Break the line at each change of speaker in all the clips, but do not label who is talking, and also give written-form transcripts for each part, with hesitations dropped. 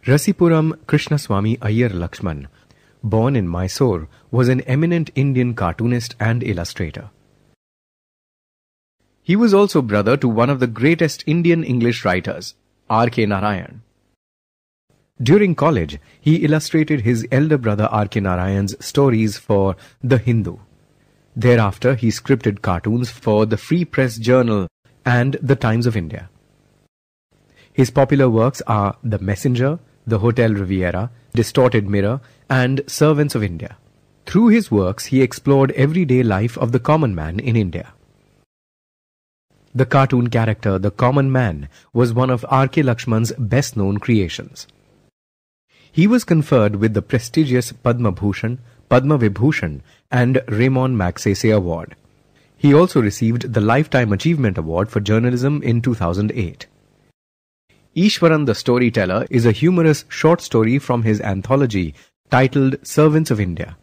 Rasipuram Krishnaswamy Iyer Lakshman, born in Mysore, was an eminent Indian cartoonist and illustrator. He was also brother to one of the greatest Indian English writers, R.K. Narayan. During college, he illustrated his elder brother R.K. Narayan's stories for The Hindu. Thereafter, he scripted cartoons for the Free Press Journal and The Times of India. His popular works are The Messenger, The Hotel Riviera, Distorted Mirror, and Servants of India. Through his works, he explored everyday life of the common man in India. The cartoon character, the Common Man, was one of R.K. Lakshman's best-known creations. He was conferred with the prestigious Padma Bhushan, Padma Vibhushan, and Raymond Magsaysay Award. He also received the Lifetime Achievement Award for Journalism in 2008. Iswaran The Storyteller is a humorous short story from his anthology titled Servants of India.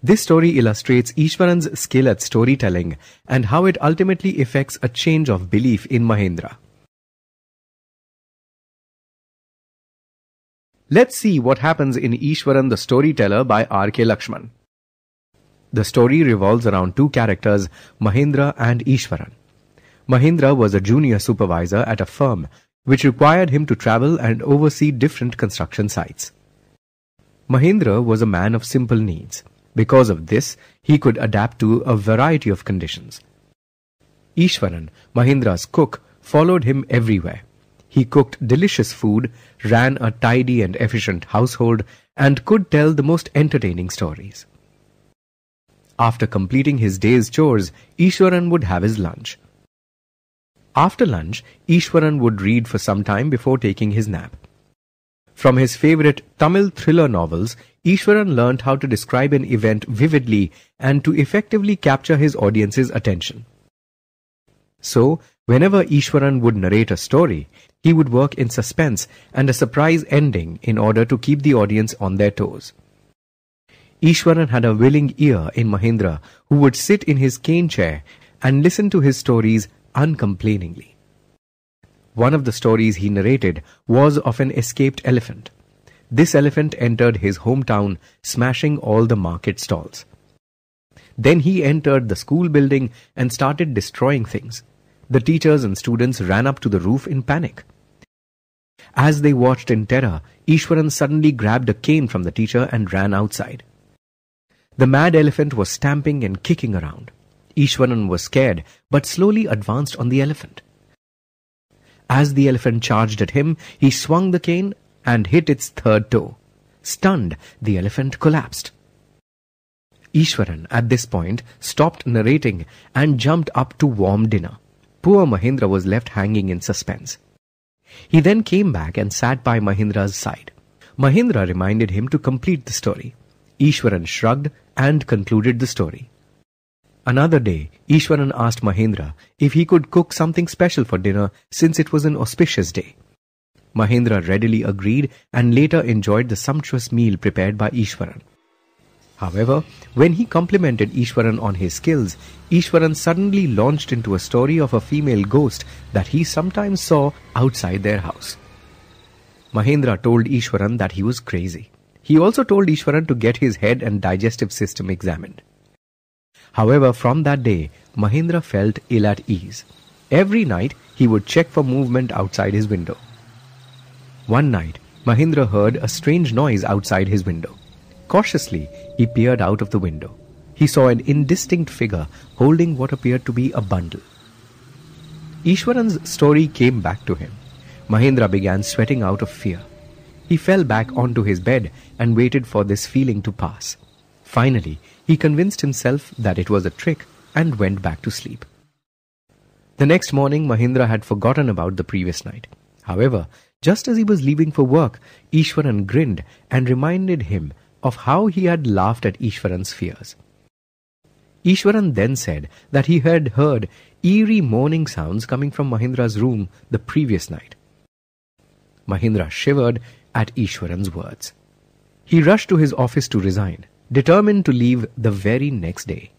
This story illustrates Iswaran's skill at storytelling and how it ultimately effects a change of belief in Mahendra. Let's see what happens in Iswaran The Storyteller by R.K. Lakshman. The story revolves around two characters, Mahendra and Iswaran. Mahendra was a junior supervisor at a firm which required him to travel and oversee different construction sites. Mahendra was a man of simple needs. Because of this, he could adapt to a variety of conditions. Iswaran, Mahendra's cook, followed him everywhere. He cooked delicious food, ran a tidy and efficient household, and could tell the most entertaining stories. After completing his day's chores, Iswaran would have his lunch. After lunch, Iswaran would read for some time before taking his nap. From his favorite Tamil thriller novels, Iswaran learnt how to describe an event vividly and to effectively capture his audience's attention. So, whenever Iswaran would narrate a story, he would work in suspense and a surprise ending in order to keep the audience on their toes. Iswaran had a willing ear in Mahendra, who would sit in his cane chair and listen to his stories uncomplainingly. One of the stories he narrated was of an escaped elephant. This elephant entered his hometown, smashing all the market stalls. Then he entered the school building and started destroying things. The teachers and students ran up to the roof in panic. As they watched in terror, Iswaran suddenly grabbed a cane from the teacher and ran outside. The mad elephant was stamping and kicking around. Iswaran was scared, but slowly advanced on the elephant. As the elephant charged at him, he swung the cane and hit its third toe. Stunned, the elephant collapsed. Iswaran, at this point, stopped narrating and jumped up to warm dinner. Poor Mahendra was left hanging in suspense. He then came back and sat by Mahendra's side. Mahendra reminded him to complete the story. Iswaran shrugged and concluded the story. Another day, Iswaran asked Mahendra if he could cook something special for dinner since it was an auspicious day. Mahendra readily agreed and later enjoyed the sumptuous meal prepared by Iswaran. However, when he complimented Iswaran on his skills, Iswaran suddenly launched into a story of a female ghost that he sometimes saw outside their house. Mahendra told Iswaran that he was crazy. He also told Iswaran to get his head and digestive system examined. However, from that day, Mahendra felt ill at ease. Every night, he would check for movement outside his window. One night, Mahendra heard a strange noise outside his window. Cautiously, he peered out of the window. He saw an indistinct figure holding what appeared to be a bundle. Iswaran's story came back to him. Mahendra began sweating out of fear. He fell back onto his bed and waited for this feeling to pass. Finally, he convinced himself that it was a trick and went back to sleep. The next morning, Mahendra had forgotten about the previous night. However, just as he was leaving for work, Iswaran grinned and reminded him of how he had laughed at Iswaran's fears. Iswaran then said that he had heard eerie moaning sounds coming from Mahendra's room the previous night. Mahendra shivered at Iswaran's words. He rushed to his office to resign, determined to leave the very next day.